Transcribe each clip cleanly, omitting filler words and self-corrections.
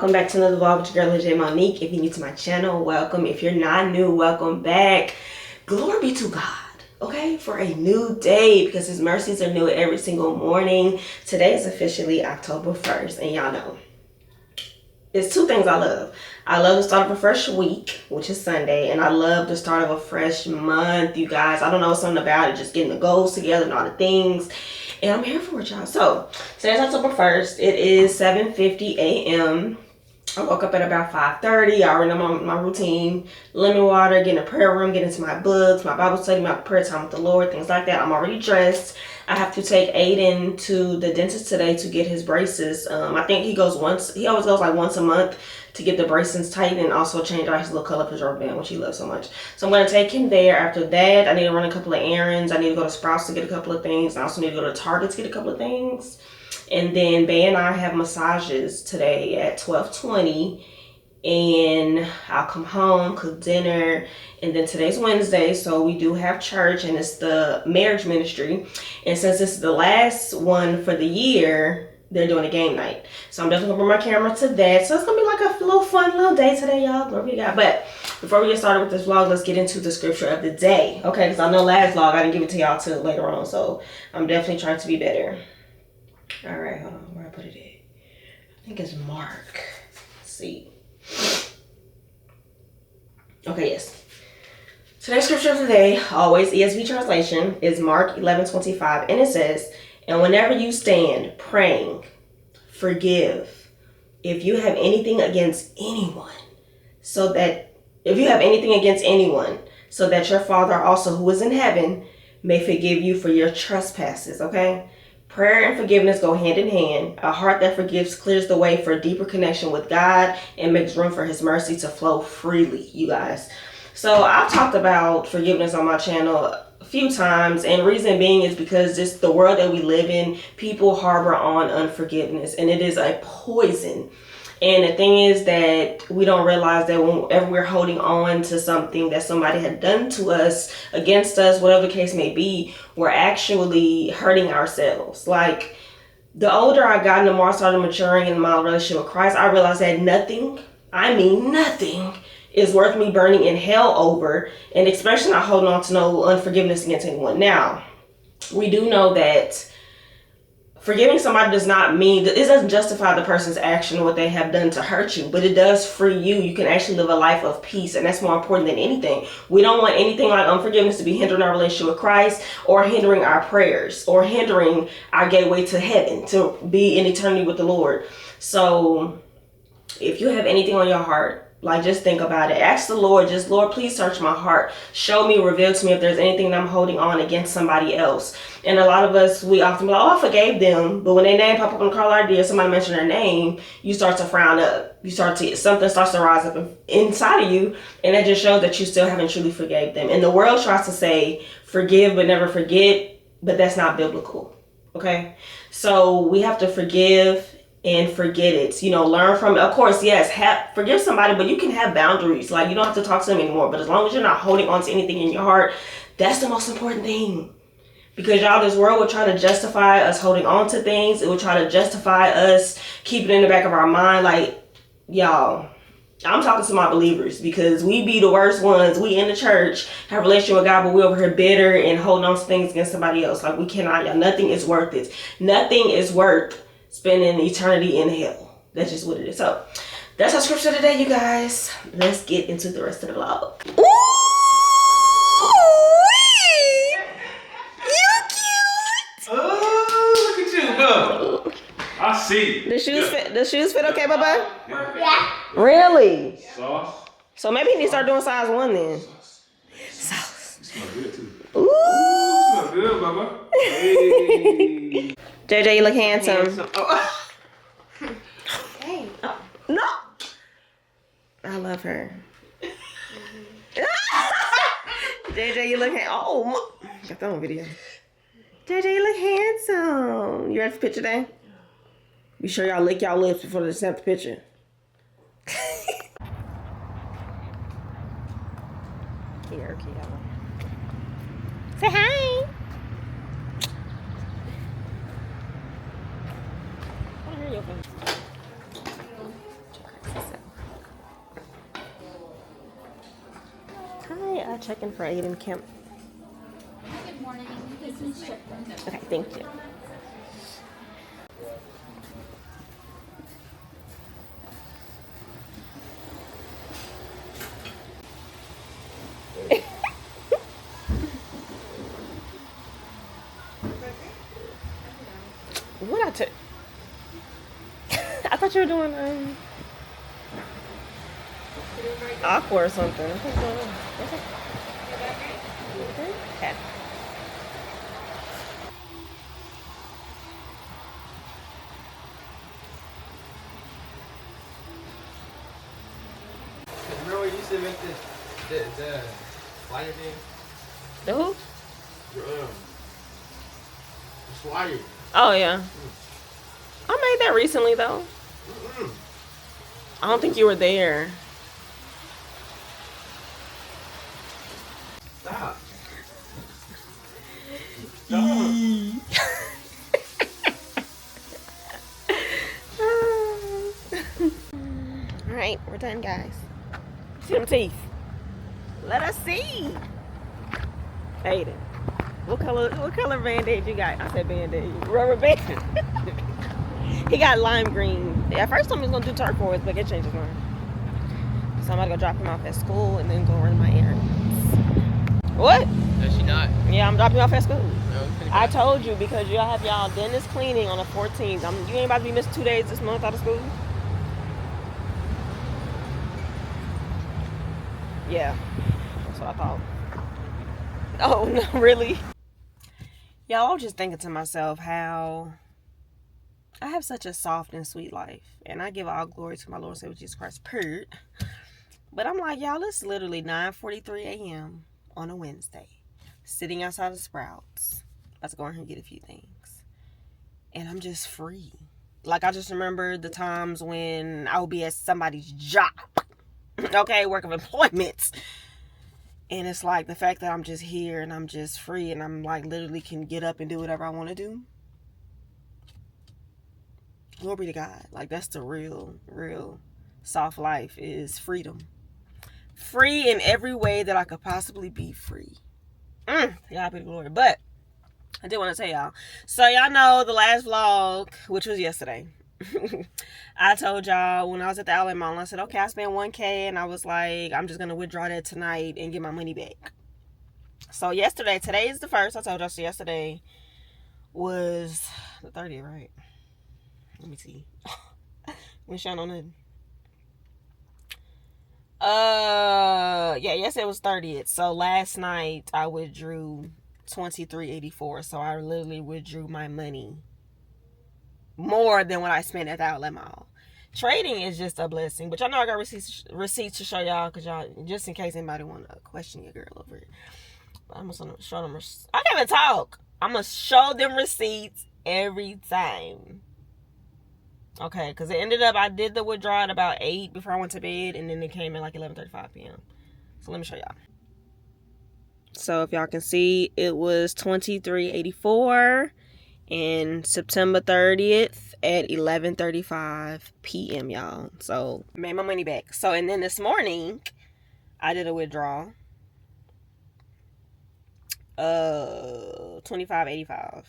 welcome back to another vlog with your girl J Monique. If you're new to my channel, welcome. If you're not new, welcome back. Glory be to God, okay, for a new day, because his mercies are new every single morning. Today is officially October 1st, and y'all know it's two things I love. I love the start of a fresh week, which is Sunday, and I love the start of a fresh month, you guys. I don't know, something about it, just getting the goals together and all the things. And I'm here for it, y'all. So, today's October 1st. It is 7:50 a.m. I woke up at about 5:30. I already know my routine. Lemon water, get in the prayer room, get into my books, my Bible study, my prayer time with the Lord, things like that. I'm already dressed. I have to take Aiden to the dentist today to get his braces. I think he always goes like once a month to get the braces tightened and also change out his little color of his rubber band, which he loves so much. So I'm going to take him there. After that, I need to run a couple of errands. I need to go to Sprouts to get a couple of things. I also need to go to Target to get a couple of things. And then Bay and I have massages today at 12:20. And I'll come home, cook dinner, and then today's Wednesday, so we do have church, and it's the marriage ministry. And since this is the last one for the year, they're doing a game night. So I'm definitely gonna bring my camera to that. So it's gonna be like a little fun little day today, y'all. Glory be to God. But before we get started with this vlog, let's get into the scripture of the day. Okay, because I know last vlog I didn't give it to y'all till later on, so I'm definitely trying to be better. All right, hold on, where I put it at? I think it's Mark. Let's see. Okay, yes. Today's scripture of the day, always ESV translation, is Mark 11:25, and it says, "And whenever you stand praying, forgive if you have anything against anyone, so that your Father also who is in heaven may forgive you for your trespasses." Okay? Prayer and forgiveness go hand in hand. A heart that forgives clears the way for a deeper connection with God and makes room for his mercy to flow freely, you guys. So I've talked about forgiveness on my channel a few times, and reason being is because just the world that we live in, people harbor on unforgiveness, and it is a poison. And the thing is that we don't realize that whenever we're holding on to something that somebody had done to us, against us, whatever the case may be, we're actually hurting ourselves. Like, the older I got and the more I started maturing in my relationship with Christ, I realized that nothing is worth me burning in hell over, and especially not holding on to no unforgiveness against anyone. Now, we do know that forgiving somebody does not mean, it doesn't justify the person's action or what they have done to hurt you, but it does free you. You can actually live a life of peace, and that's more important than anything. We don't want anything like unforgiveness to be hindering our relationship with Christ, or hindering our prayers, or hindering our gateway to heaven, to be in eternity with the Lord. So if you have anything on your heart, like, just think about it. Ask the Lord, Lord, please search my heart. Show me, reveal to me if there's anything that I'm holding on against somebody else. And a lot of us, we often be like, oh, I forgave them. But when their name pop up on the caller ID or somebody mention their name, you start to frown up. Something starts to rise up inside of you. And that just shows that you still haven't truly forgave them. And the world tries to say, forgive but never forget. But that's not biblical. Okay? So we have to forgive and forget it. Learn from it. Of course, yes, forgive somebody, but you can have boundaries. Like, you don't have to talk to them anymore. But as long as you're not holding on to anything in your heart, that's the most important thing. Because y'all, this world will try to justify us holding on to things. It will try to justify us keeping it in the back of our mind. Like, y'all, I'm talking to my believers, because we be the worst ones. We in the church, have a relationship with God, but we over here bitter and holding on to things against somebody else. Like, we cannot, y'all. Nothing is worth it. Nothing is worth spending eternity in hell. That's just what it is. So that's our scripture today, you guys. Let's get into the rest of the vlog. Ooh, you cute. Oh, look at you, bro. I see. The shoes fit okay, Bubba? Yeah. Really? Sauce. So maybe he need to start doing size 1 then. Sauce. You smell good too. Ooh. You smell good, Bubba. Hey. JJ, you look handsome. Oh. Hey. Oh, no. I love her. JJ, you look handsome. Oh, got that on video. JJ, you look handsome. You ready for the picture day? Be sure y'all lick y'all lips before they snap the picture. Here, okay, y'all. Say hi. I hear your face. check-in for Aiden Kemp. Good morning. This is Shipton. Okay, thank you. What I took? I thought you were doing aqua or something. What's going on? Okay. Remember when you used to make the flyer thing? The who? The flyer. Oh yeah. I made that recently though. I don't think you were there. Stop. Alright, we're done, guys. See them teeth. Let us see. Aiden. What color band-aid you got? I said band-aid. Rubber band. He got lime green. At first I was gonna do turquoise, but it changed his mind. So I'm gonna go drop him off at school and then go run my errands. What? Does she not? Yeah, I'm dropping you off at school. No, I told you because y'all have y'all dentist cleaning on the 14th. You ain't about to be missing 2 days this month out of school. Yeah, that's what I thought. Oh no, really? Y'all, I was just thinking to myself how I have such a soft and sweet life, and I give all glory to my Lord and Savior Jesus Christ. Period. But I'm like, y'all, it's literally 9:43 a.m. on a Wednesday, sitting outside of Sprouts. About to go in here and get a few things, and I'm just free. Like, I just remember the times when I would be at somebody's job, okay, work of employment. And it's like the fact that I'm just here and I'm just free and I'm like literally can get up and do whatever I want to do. Glory to God. Like, that's the real soft life, is freedom. Free in every way that I could possibly be free. Y'all be the glory. But I did want to tell y'all. So y'all know the last vlog, which was yesterday. I told y'all when I was at the outlet mall, I said, okay, I spent $1,000 and I was like, I'm just going to withdraw that tonight and get my money back. So yesterday, today is the 1st. I told y'all, so yesterday was the 30th, right? Let me see. We shine on it. Yeah, yesterday was 30th. So last night I withdrew $23.84. So I literally withdrew my money more than what I spent at the outlet mall. Trading is just a blessing, but y'all know I got receipts to show y'all, because y'all, just in case anybody want to question your girl over it. But I'm gonna show them. I can't even talk. I'm gonna show them receipts every time. Okay, because it ended up, I did the withdrawal at about 8 before I went to bed, and then it came at like 11:35 p.m. So let me show y'all. So if y'all can see, it was $23.84 and September 30th at 11:35 p.m. y'all. So made my money back. So, and then this morning I did a withdrawal, $25.85.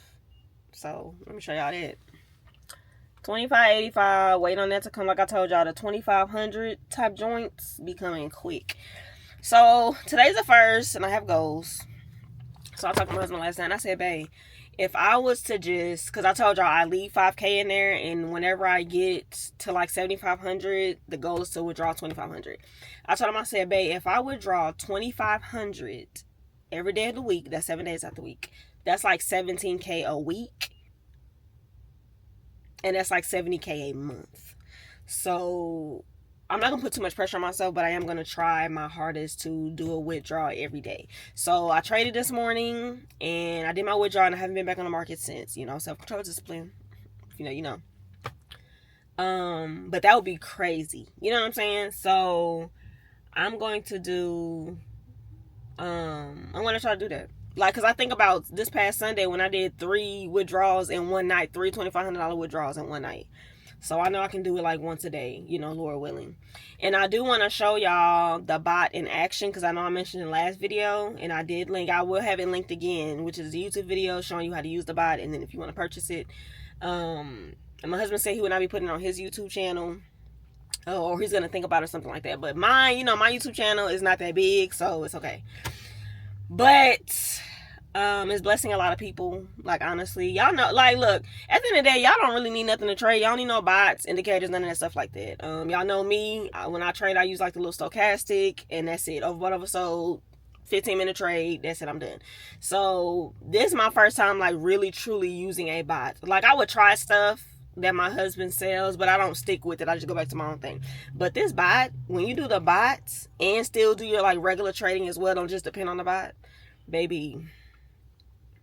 So let me show y'all that. $25.85. Wait on that to come. Like I told y'all, the 2,500 type joints be coming quick. So today's the 1st and I have goals. So I talked to my husband last night and I said, babe, if I was to just, because I told y'all I leave $5,000 in there, and whenever I get to like 7,500, the goal is to withdraw 2,500. I told him, I said, babe, if I withdraw 2,500 every day of the week, that's 7 days out the week, that's like $17,000 a week, and that's like $70,000 a month. So I'm not gonna put too much pressure on myself, but I am gonna try my hardest to do a withdrawal every day. So I traded this morning and I did my withdrawal, and I haven't been back on the market since. You know, self-control, discipline. If you know, you know. But that would be crazy. You know what I'm saying? So I'm going to do, I'm gonna try to do that. Like, cause I think about this past Sunday when I did 3 withdrawals in one night, 3 $2,500 withdrawals in one night. So I know I can do it like once a day, you know, Lord willing. And I do want to show y'all the bot in action, because I know I mentioned in the last video, and I did link, I will have it linked again, which is a YouTube video showing you how to use the bot, and then if you want to purchase it. And my husband said he would not be putting it on his YouTube channel, or he's going to think about it or something like that. But mine, you know, my YouTube channel is not that big, so it's okay. But it's blessing a lot of people. Like, honestly, y'all know, like, look, at the end of the day, y'all don't really need nothing to trade. Y'all don't need no bots, indicators, none of that stuff like that. Y'all know me. When I trade, I use like the little stochastic, and that's it. Over sold, 15-minute trade, that's it, I'm done. So this is my first time like really truly using a bot. Like, I would try stuff that my husband sells, but I don't stick with it. I just go back to my own thing. But this bot, when you do the bots and still do your like regular trading as well, don't just depend on the bot, baby,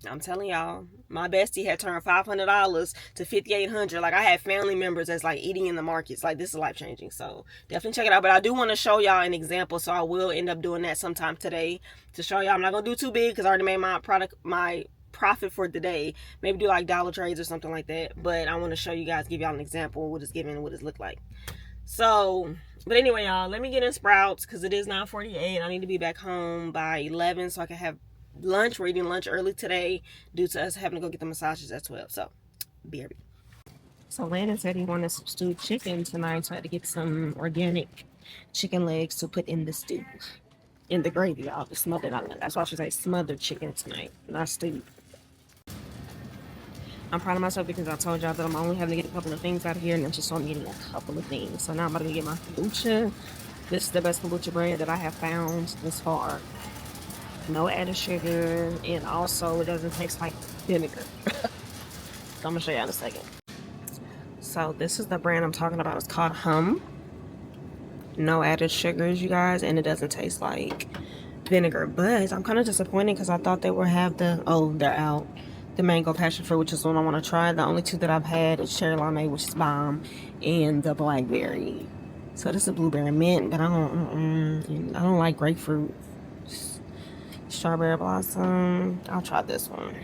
I'm telling y'all, my bestie had turned $500 to $5,800. Like, I had family members that's like eating in the markets. Like, this is life changing. So definitely check it out. But I do want to show y'all an example. So I will end up doing that sometime today to show y'all. I'm not gonna do too big because I already made my profit for the day. Maybe do like dollar trades or something like that. But I want to show you guys, give y'all an example of what it's giving and what it's look like. So, but anyway, y'all, let me get in Sprouts because it is 9:48. I need to be back home by 11 so I can have lunch. We're eating lunch early today due to us having to go get the massages at 12. So, BRB. So, Landon said he wanted some stewed chicken tonight, so I had to get some organic chicken legs to put in the stew. In the gravy, y'all. The smothered on it. That's why I should say smothered chicken tonight, not stewed. I'm proud of myself because I told y'all that I'm only having to get a couple of things out of here, and I'm just only getting a couple of things. So now I'm about to get my kombucha. This is the best kombucha brand that I have found this far. No added sugar, and also it doesn't taste like vinegar. So I'm gonna show you in a second. So this is the brand I'm talking about. It's called Hum. No added sugars, you guys, and it doesn't taste like vinegar. But I'm kind of disappointed because I thought they would have the, oh, they're out. The mango passion fruit, which is the one I want to try. The only two that I've had is cherry limeade, which is bomb, and the blackberry. So this is blueberry mint, but I don't like grapefruit. Strawberry blossom. I'll try this one.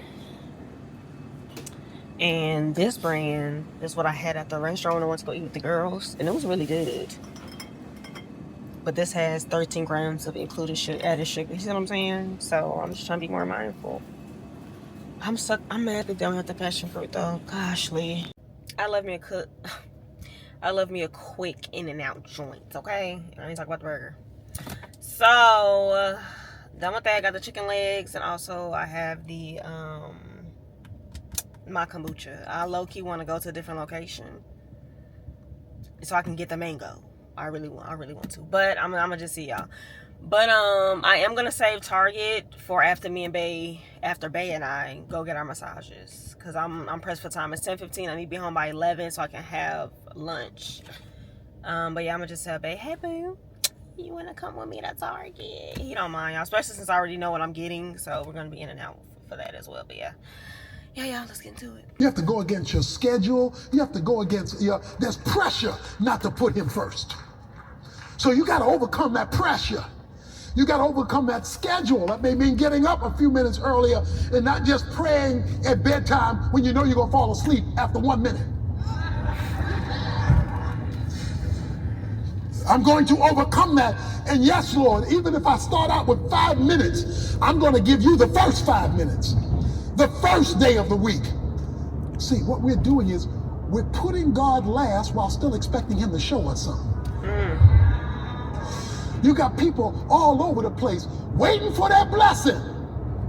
And this brand is what I had at the restaurant when I went to go eat with the girls, and it was really good. But this has 13 grams of included added sugar. You see what I'm saying? So I'm just trying to be more mindful. I'm mad that they don't have the passion fruit though. Gosh, Lee. I love me a quick in and out joint, okay? I need to talk about the burger. So done with that. I got the chicken legs, and also I have the my kombucha. I low-key want to go to a different location so I can get the mango. I really want to, but I'm gonna just see y'all. But I am gonna save Target for after Bay and I go get our massages, because I'm pressed for time. It's 10:15. I need to be home by 11 so I can have lunch. But yeah, I'm gonna just tell Bay, hey boo, you wanna come with me to Target? He don't mind, y'all, especially since I already know what I'm getting, so we're gonna be in and out for that as well. But yeah, y'all, let's get into it. You have to go against your schedule. You have to go against there's pressure not to put him first. So you got to overcome that pressure. You got to overcome that schedule. That may mean getting up a few minutes earlier and not just praying at bedtime when you know you're going to fall asleep after 1 minute. I'm going to overcome that. And yes, Lord, even if I start out with 5 minutes, I'm going to give you the first 5 minutes. The first day of the week. See, what we're doing is we're putting God last while still expecting him to show us something. You got people all over the place waiting for that blessing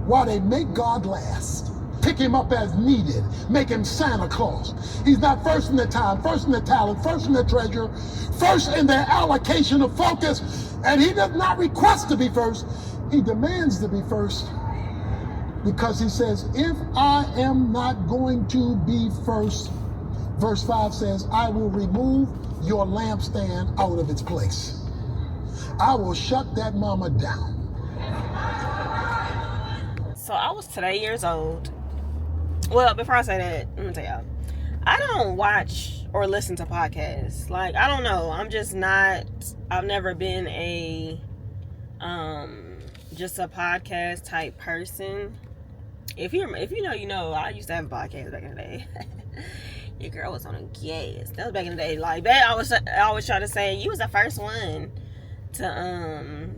while they make God last. Pick him up as needed. Make him Santa Claus. He's not first in the time, first in the talent, first in the treasure, first in their allocation of focus. And he does not request to be first. He demands to be first. Because he says, if I am not going to be first, verse 5 says, I will remove your lampstand out of its place. I will shut that mama down. So I was today years old. Well, before I say that, let me tell y'all, I don't watch or listen to podcasts. Like, I don't know. I'm just not, I've never been a, just a podcast type person. If you know, you know, I used to have a podcast back in the day. Your girl was on a gas. That was back in the day. Like that, I always try to say you was the first one to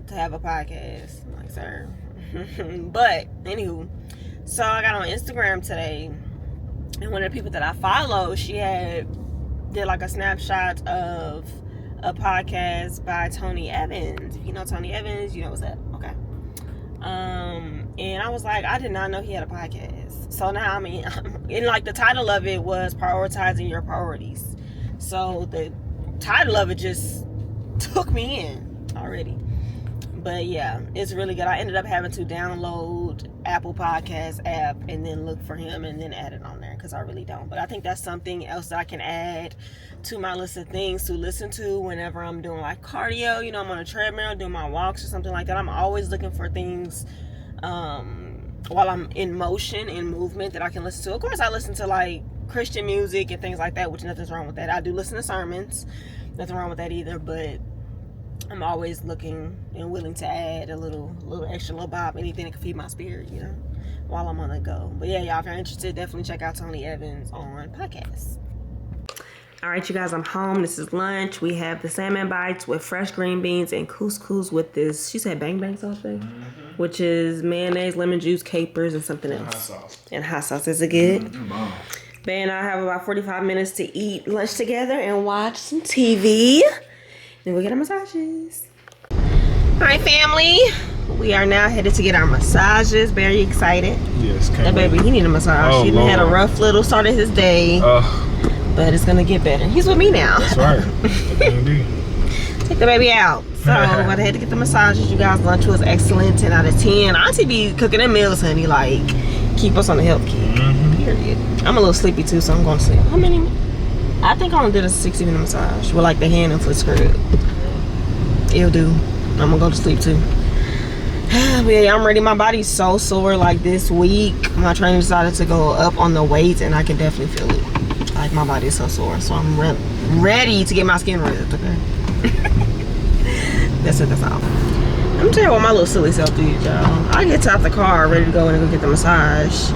have a podcast. I'm like, sir. But anywho, so I got on Instagram today, and one of the people that I follow, she did like a snapshot of a podcast by Tony Evans. If you know Tony Evans, you know what's up. Okay. And I was like, I did not know he had a podcast. So now, I mean, and like the title of it was Prioritizing Your Priorities. So the title of it just took me in already. But yeah, it's really good. I ended up having to download Apple Podcast app and then look for him and then add it on there because I really don't. But I think that's something else that I can add to my list of things to listen to whenever I'm doing like cardio. You know, I'm on a treadmill doing my walks or something like that. I'm always looking for things while I'm in motion, in movement, that I can listen to. Of course, I listen to like Christian music and things like that, which nothing's wrong with that. I do listen to sermons. Nothing wrong with that either, but I'm always looking and willing to add a little extra, little bob, anything that can feed my spirit, you know, while I'm on the go. But yeah, y'all, if you're interested, definitely check out Tony Evans on podcasts. All right, you guys, I'm home. This is lunch. We have the salmon bites with fresh green beans and couscous with this, she said bang bang sauce, babe, which is mayonnaise, lemon juice, capers, and something else. Hot sauce. And hot sauce. Is it good? Ben and I have about 45 minutes to eat lunch together and watch some TV. Then we'll get our massages. All right, family. We are now headed to get our massages. Very excited. Yes, that baby, he need a massage. Oh, he Lord. had a rough little start of his day. But it's gonna get better. He's with me now. That's right. Indeed. Take the baby out. So I had to get the massages. You guys, lunch was excellent. 10 out of 10. Auntie be cooking them meals, honey. Like, keep us on the health kit. Period. I'm a little sleepy too, so I'm going to sleep. How many? I think I only did a 60-minute massage with like the hand and foot scrub. It'll do. I'm gonna go to sleep too. But yeah, I'm ready. My body's so sore. Like this week, my trainer decided to go up on the weights, and I can definitely feel it. Like my body is so sore, so I'm ready to get my skin ripped. Okay. That's it. That's all. Let me tell you what my little silly self did, y'all. I get out the car ready to go in and go get the massage,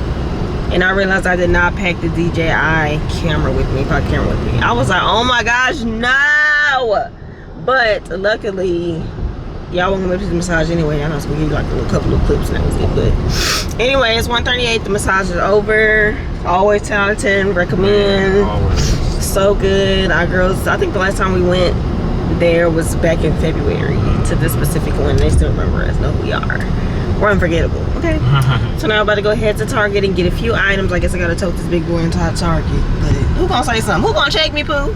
and I realized I did not pack the DJI camera with me. I was like, oh my gosh, no! But luckily, y'all won't come to the massage anyway. I know it's gonna give you like a couple of clips, and that was it. But anyway, it's 1:38. The massage is over. Always 10 out of 10. Recommend. Always. So good. Our girls, I think the last time we went there was back in February to this specific one. They still remember us, know who we are. We're unforgettable. Okay. So now I'm about to go ahead to Target and get a few items. I guess I gotta tote this big boy into Target. But who gonna say something? Who gonna shake me, Pooh?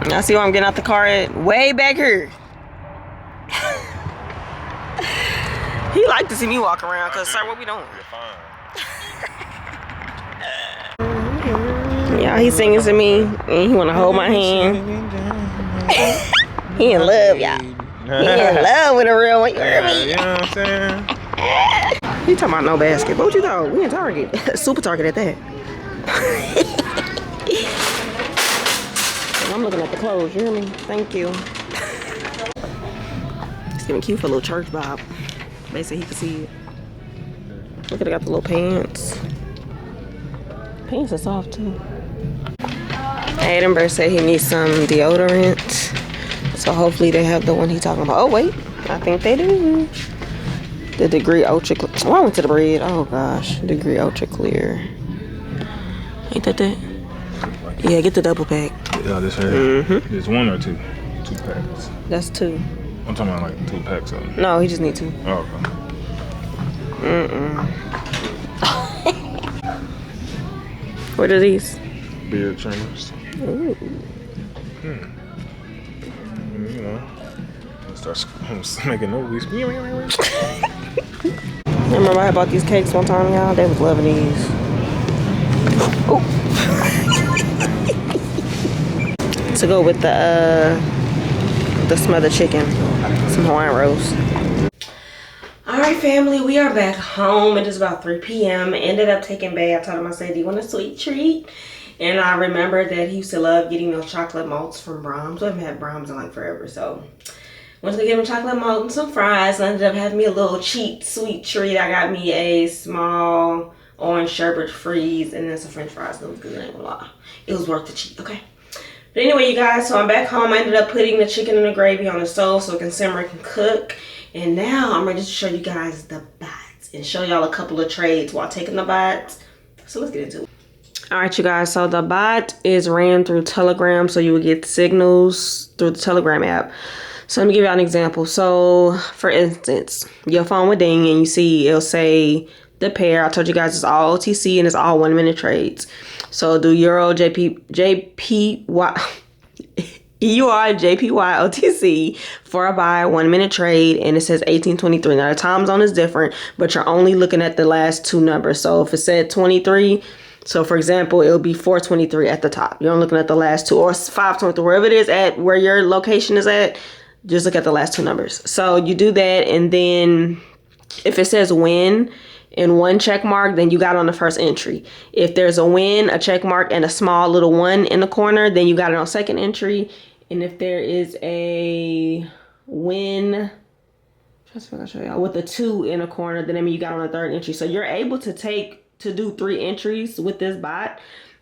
Y'all see why I'm getting out the car at? Way back here. He liked to see me walk around, cause sir, what we doing? Yeah, he's singing to me, and he wanna hold my hand. He in love, y'all. He in love with a real one. You hear me? You know what I'm saying? He talking about no basket. But what you thought? We in Target. Super Target at that. I'm looking at the clothes, you hear me? Thank you. It's getting cute for a little church bob. Basically, he can see it. Look at, I got the little pants. Pants are soft too. Edinburgh said he needs some deodorant. So hopefully they have the one he talking about. Oh wait, I think they do. The Degree Ultra Clear. Oh, I went to the bread. Oh gosh, Degree Ultra Clear. Ain't that that? Yeah, get the double pack. Yeah, this here. There's one or two? 2 packs. That's 2. I'm talking about like 2 packs of them. No, he just need 2. Oh, okay. What are these? Beard trimmers. Ooh. You know, start making noise. Remember I bought these cakes one time, y'all? They was loving these. Ooh. To go with the smothered chicken, some Hawaiian rolls. All right, family, we are back home. It is about 3 p.m. Ended up taking Bae. I told him, I said, do you want a sweet treat? And I remembered that he used to love getting those chocolate malts from Brahms. I haven't had Brahms in like forever, so went to get him chocolate malt and some fries. I ended up having me a little cheap sweet treat. I got me a small orange sherbet freeze, and then some french fries. It was good, I ain't gonna lie. It was worth the cheat, okay? But anyway, you guys, so I'm back home. I ended up putting the chicken and the gravy on the stove so it can simmer and can cook. And now I'm ready to show you guys the bites and show y'all a couple of trades while taking the bites. So let's get into it. All right, you guys, so the bot is ran through Telegram, so you would get signals through the Telegram app. So let me give you an example. So for instance, your phone would ding and you see it'll say the pair. I told you guys it's all OTC and it's all 1 minute trades. So do Euro, JPY, EUR, JPY, OTC for a buy, 1 minute trade, and it says 1823. Now the time zone is different, but you're only looking at the last two numbers. So if it said 23, so for example, it'll be 423 at the top. You're only looking at the last two, or 523, wherever it is at where your location is at. Just look at the last two numbers. So you do that, and then if it says win and one check mark, then you got on the first entry. If there's a win, a check mark, and a small little one in the corner, then you got it on second entry. And if there is a win with a 2 in a corner, then I mean you got on the third entry. So you're able to do 3 entries with this bot.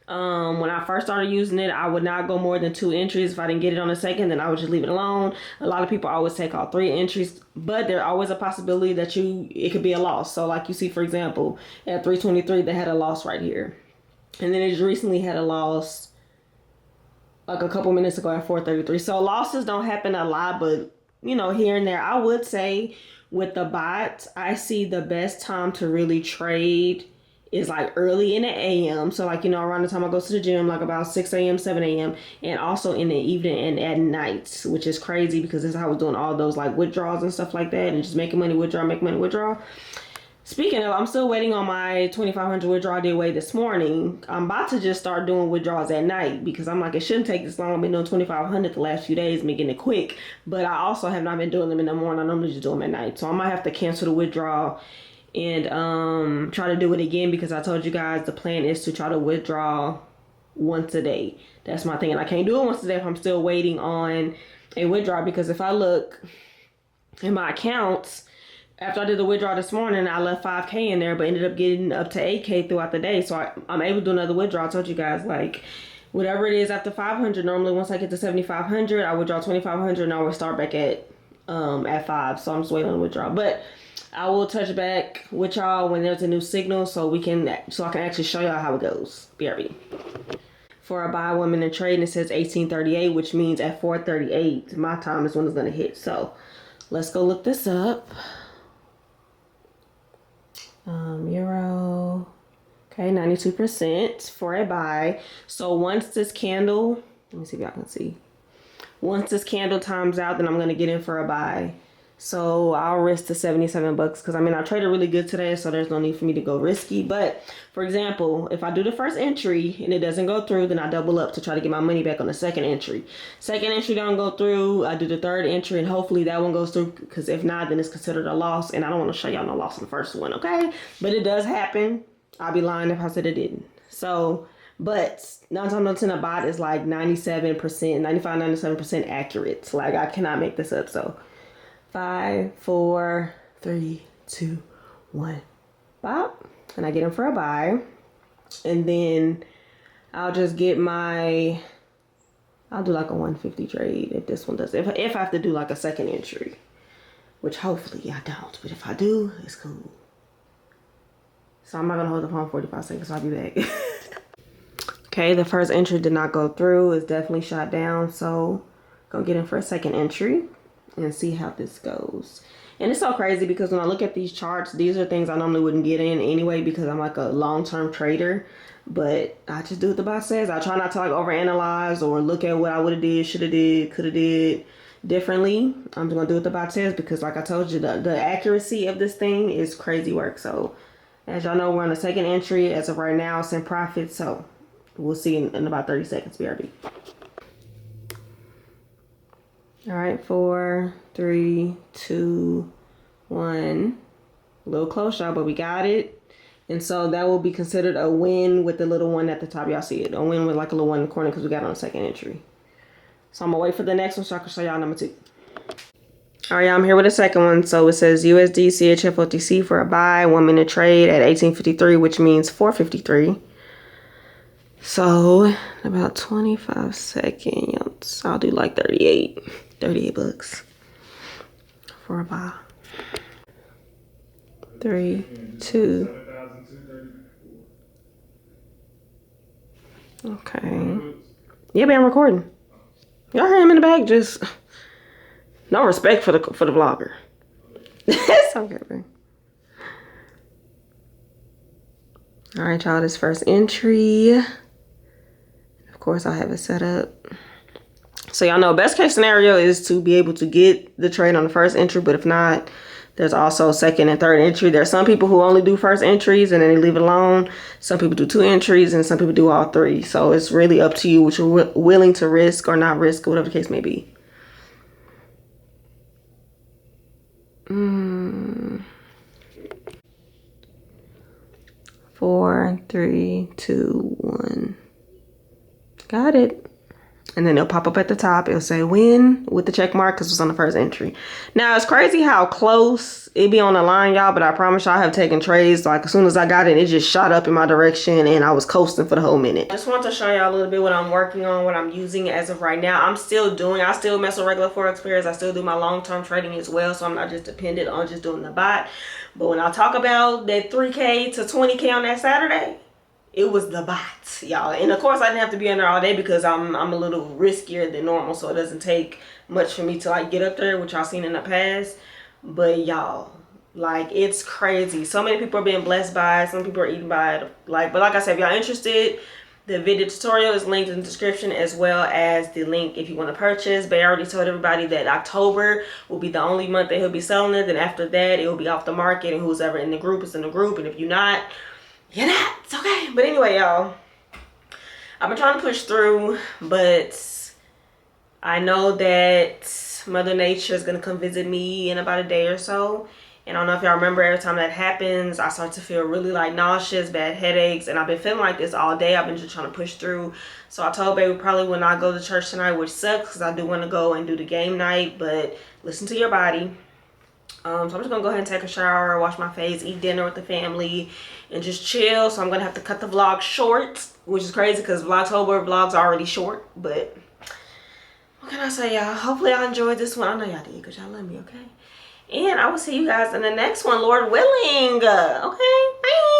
When I first started using it, I would not go more than 2 entries. If I didn't get it on the second, then I would just leave it alone. A lot of people always take all 3 entries, but there's always a possibility that it could be a loss. So like you see, for example, at 323, they had a loss right here. And then it just recently had a loss like a couple minutes ago at 433. So losses don't happen a lot, but you know, here and there. I would say with the bot, I see the best time to really trade is like early in the AM. So like, you know, around the time I go to the gym, like about 6 a.m., 7 a.m. and also in the evening and at night, which is crazy because this is how I was doing all those like withdrawals and stuff like that and just making money, withdraw, make money, withdraw. Speaking of, I'm still waiting on my 2,500 withdrawal I did away this morning. I'm about to just start doing withdrawals at night because I'm like, it shouldn't take this long. I've been doing 2,500 the last few days, making it quick. But I also have not been doing them in the morning. I normally just do them at night. So I might have to cancel the withdrawal and try to do it again because I told you guys the plan is to try to withdraw once a day. That's my thing. And I can't do it once a day if I'm still waiting on a withdrawal, because if I look in my accounts, after I did the withdrawal this morning, I left 5K in there, but ended up getting up to 8K throughout the day. So I'm able to do another withdrawal. I told you guys, like, whatever it is after 500, normally once I get to 7,500, I withdraw 2,500 and I will start back at 5. So I'm just waiting on the withdrawal. But I will touch back with y'all when there's a new signal so I can actually show y'all how it goes. BRB. For a buy 1 minute trade, and it says 1838, which means at 4:38 my time is when it's gonna hit. So let's go look this up. Euro. Okay, 92% for a buy. So once this candle, let me see if y'all can see. Once this candle times out, then I'm gonna get in for a buy. So I'll risk the 77 bucks because I mean I traded really good today, so there's no need for me to go risky. But for example, if I do the first entry and it doesn't go through, then I double up to try to get my money back on the second entry. Second entry don't go through, I do the third entry and hopefully that one goes through, because if not, then it's considered a loss, and I don't want to show y'all no loss in the first one, okay? But it does happen. I'll be lying if I said it didn't. So, but 9 times out of 10 a bot is like 97%, 95-97% accurate. Like I cannot make this up. So 5, 4, 3, 2, 1, bop, and I get them for a buy, and then I'll just get I'll do like a 150 trade if this one does. If I have to do like a second entry, which hopefully I don't, but if I do, it's cool. So I'm not gonna hold the phone 45 seconds. So I'll be back. Okay, the first entry did not go through. It's definitely shot down. So gonna get in for a second entry and see how this goes. And it's so crazy because when I look at these charts, these are things I normally wouldn't get in anyway because I'm like a long-term trader. But I just do what the bot says. I try not to like overanalyze or look at what I would have did, should have did, could have did differently. I'm just gonna do what the bot says because like I told you, the accuracy of this thing is crazy work. So as y'all know, we're on the second entry as of right now. It's in profit. So we'll see in about 30 seconds, BRB. All right, 4, 3, 2, 1. A little close, y'all, but we got it. And so that will be considered a win with the little one at the top. Y'all see it. A win with like a little one in the corner because we got it on the second entry. So I'm going to wait for the next one so I can show y'all number 2. All right, I'm here with the second one. So it says USD CHF OTC for a buy, 1 minute trade at 18.53, which means 4.53. So about 25 seconds. I'll do like 38 bucks for a buy. 3, 2. Okay. Yeah, but I'm recording. Y'all hear him in the back? Just no respect for the vlogger. It's okay, babe. All right, y'all. This first entry. Of course, I have it set up. So y'all know, best case scenario is to be able to get the trade on the first entry, but if not, there's also second and third entry. There's some people who only do first entries and then they leave it alone. Some people do 2 entries and some people do all 3. So it's really up to you what you're willing to risk or not risk, whatever the case may be. 4, 3, 2, 1. Got it. And then it'll pop up at the top. It'll say win with the check mark because it was on the first entry. Now, it's crazy how close it be on the line, y'all. But I promise y'all, I have taken trades. Like, as soon as I got it, it just shot up in my direction. And I was coasting for the whole minute. I just want to show y'all a little bit what I'm working on, what I'm using as of right now. I still mess with regular Forex pairs. I still do my long-term trading as well. So I'm not just dependent on just doing the bot. But when I talk about that 3K to 20K on that Saturday, it was the bot, y'all. And of course I didn't have to be in there all day because I'm a little riskier than normal, so it doesn't take much for me to like get up there, which y'all seen in the past. But y'all, like, it's crazy. So many people are being blessed by it. Some people are eating by it. But like I said, if y'all interested, the video tutorial is linked in the description, as well as the link if you want to purchase. But I already told everybody that October will be the only month that he'll be selling it. Then after that, it will be off the market, and who's ever in the group is in the group. And if you're not, you're not. It's okay. But anyway, y'all, I've been trying to push through, but I know that Mother Nature is going to come visit me in about a day or so. And I don't know if y'all remember, every time that happens, I start to feel really like nauseous, bad headaches. And I've been feeling like this all day. I've been just trying to push through. So I told baby probably will not go to church tonight, which sucks because I do want to go and do the game night. But listen to your body. So I'm just going to go ahead and take a shower, wash my face, eat dinner with the family, and just chill. So I'm going to have to cut the vlog short, which is crazy because Vlogtober vlogs are already short. But what can I say, y'all? Hopefully y'all enjoyed this one. I know y'all did because y'all love me, okay? And I will see you guys in the next one, Lord willing. Okay, bye.